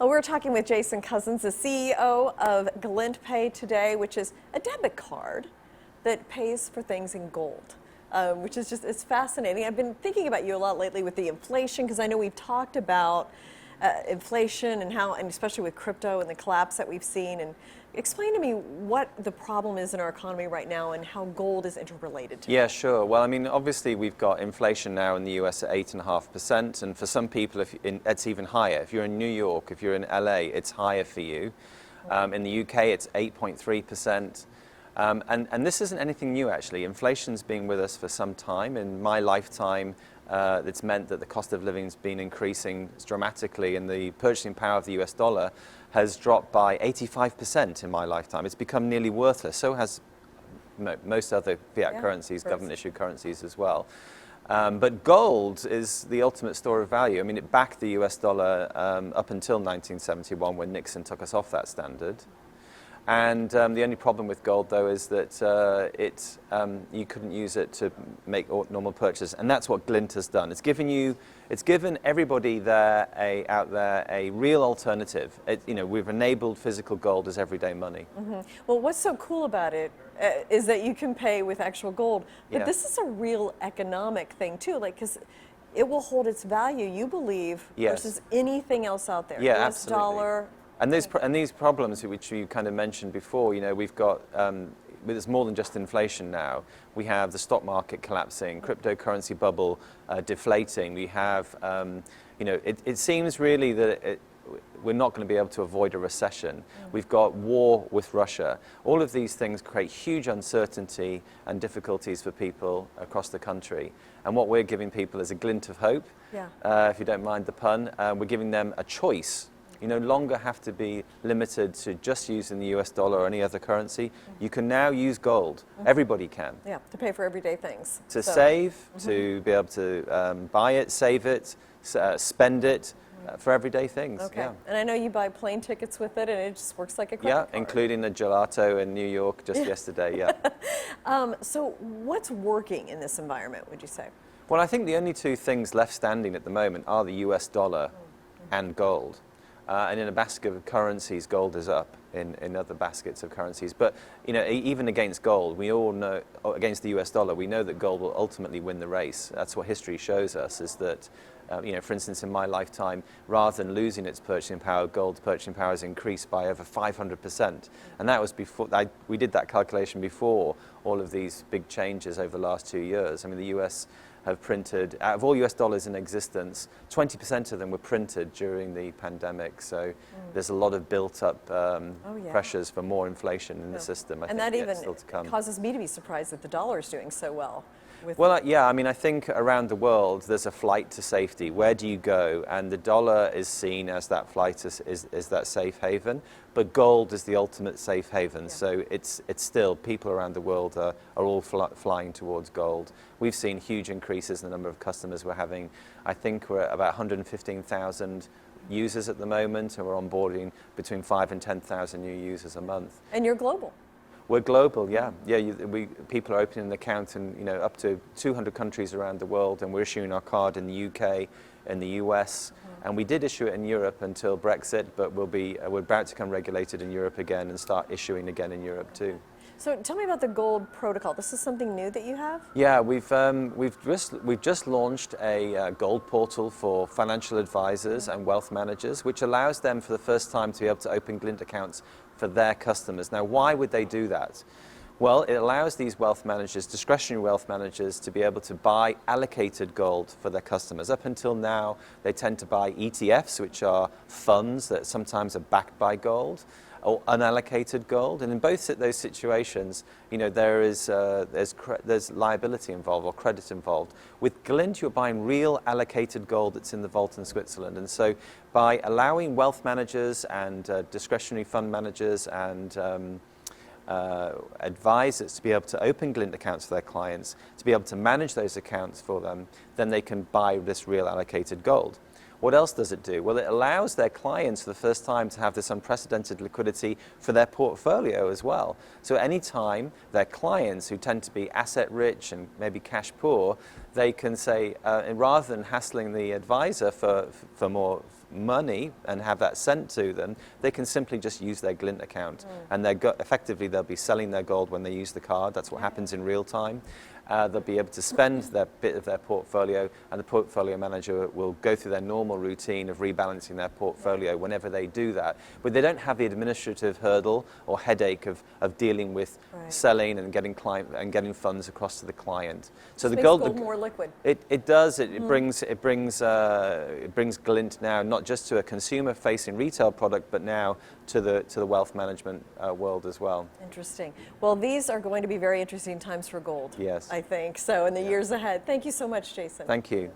We're talking with Jason Cozens, the CEO of Glint Pay today, which is a debit card that pays for things in gold, which is just, it's fascinating. I've been thinking about you a lot lately with the inflation, because I know we've talked about inflation and how, and especially with crypto and the collapse that we've seen. And explain to me what the problem is in our economy right now and how gold is interrelated to Yeah, that. sure. Well, I mean, obviously we've got inflation now in the US at 8.5%, and for some people it's even higher. If you're in New York, if you're in LA, it's higher for you. In the UK, it's 8.3%. And this isn't anything new, actually. Inflation's been with us for some time. In my lifetime, it's meant that the cost of living's been increasing dramatically, and the purchasing power of the US dollar has dropped by 85% in my lifetime. It's become nearly worthless. So has most other fiat currencies, government-issued currencies as well. But gold is the ultimate store of value. I mean, it backed the US dollar up until 1971, when Nixon took us off that standard. And the only problem with gold, though, is that you couldn't use it to make normal purchases, and that's what Glint has done. It's given everybody out there a real alternative. We've enabled physical gold as everyday money. Mm-hmm. Well, what's so cool about it is that you can pay with actual gold, but this is a real economic thing too, because it will hold its value, you believe, versus anything else out there. Yeah, US absolutely. dollar. And these problems, which you kind of mentioned before, we've got, there's more than just inflation now. We have the stock market collapsing, cryptocurrency bubble deflating. We have, it seems really that we're not going to be able to avoid a recession. We've got war with Russia. All of these things create huge uncertainty and difficulties for people across the country. And what we're giving people is a glint of hope, if you don't mind the pun. We're giving them a choice. You no longer have to be limited to just using the US dollar or any other currency. You can now use gold. Everybody can. Yeah, to pay for everyday things. To save, to be able to buy it, save it, spend it for everyday things. Okay, Yeah. and I know you buy plane tickets with it, and it just works like a credit card. Yeah, including the gelato in New York just yesterday, So what's working in this environment, would you say? Well, I think the only two things left standing at the moment are the US dollar and gold. And in a basket of currencies, gold is up in other baskets of currencies. But even against gold, we all know, against the US dollar, we know that gold will ultimately win the race. That's what history shows us, is that, for instance, in my lifetime, rather than losing its purchasing power, gold's purchasing power has increased by over 500%. And that was before, we did that calculation before all of these big changes over the last 2 years. I mean, the US have printed, out of all US dollars in existence, 20% of them were printed during the pandemic. So there's a lot of built up pressures for more inflation in the system. I think that even still to come. Causes me to be surprised that the dollar is doing so well. Well, I mean, I think around the world there's a flight to safety. Where do you go? And the dollar is seen as that flight, is that safe haven. But gold is the ultimate safe haven. So it's still, people around the world are all flying towards gold. We've seen huge increases in the number of customers we're having. I think we're at about 115,000 users at the moment, and we're onboarding between 5,000 and 10,000 new users a month. And you're global. We're global, yeah. People are opening an account in up to 200 countries around the world, and we're issuing our card in the UK, in the US, and we did issue it in Europe until Brexit, but we're about to become regulated in Europe again and start issuing again in Europe too. So tell me about the gold protocol. This is something new that you have? Yeah, we've just launched a gold portal for financial advisors and wealth managers, which allows them for the first time to be able to open Glint accounts for their customers. Now, why would they do that? Well, it allows these wealth managers, discretionary wealth managers, to be able to buy allocated gold for their customers. Up until now, they tend to buy ETFs, which are funds that sometimes are backed by gold, or unallocated gold. And in both those situations, there's liability involved or credit involved. With Glint, you're buying real allocated gold that's in the vault in Switzerland. And so by allowing wealth managers and discretionary fund managers and advisors to be able to open Glint accounts for their clients, to be able to manage those accounts for them, then they can buy this real allocated gold. What else does it do? Well, it allows their clients for the first time to have this unprecedented liquidity for their portfolio as well. So anytime their clients, who tend to be asset rich and maybe cash poor, they can say, rather than hassling the advisor for more money and have that sent to them, they can simply just use their Glint account. And effectively, they'll be selling their gold when they use the card. That's what happens in real time. They'll be able to spend their bit of their portfolio, and the portfolio manager will go through their normal routine of rebalancing their portfolio whenever they do that. But they don't have the administrative hurdle or headache of dealing with selling and getting funds across to the client. So this the makes gold more liquid. It does. It brings Glint now not just to a consumer-facing retail product, but now to the wealth management world as well. Interesting. Well, these are going to be very interesting times for gold. Yes. I think so in the years ahead. Thank you so much, Jason. Thank you.